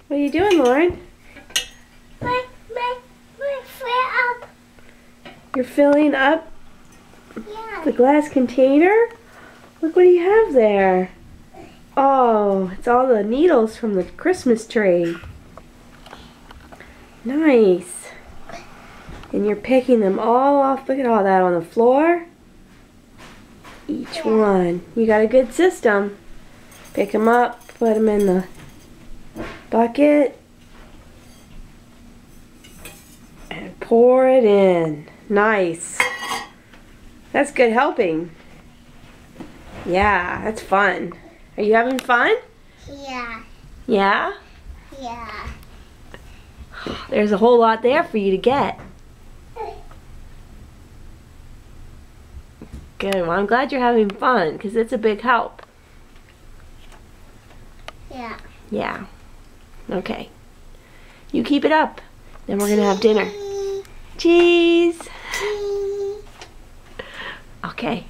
What are you doing, Lauren? My fill up. You're filling up Yeah. the glass container? Look what you have there. Oh, it's all the needles from the Christmas tree. Nice. And you're picking them all off. Look at all that on the floor. Each one. You got a good system. Pick them up, put them in the bucket, and pour it in. Nice. That's good helping. Yeah, that's fun. Are you having fun? Yeah. Yeah? Yeah. There's a whole lot there for you to get. Good. Well, I'm glad you're having fun because it's a big help. Yeah. Yeah. Okay. You keep it up. Then we're going to have dinner. Cheese. Okay.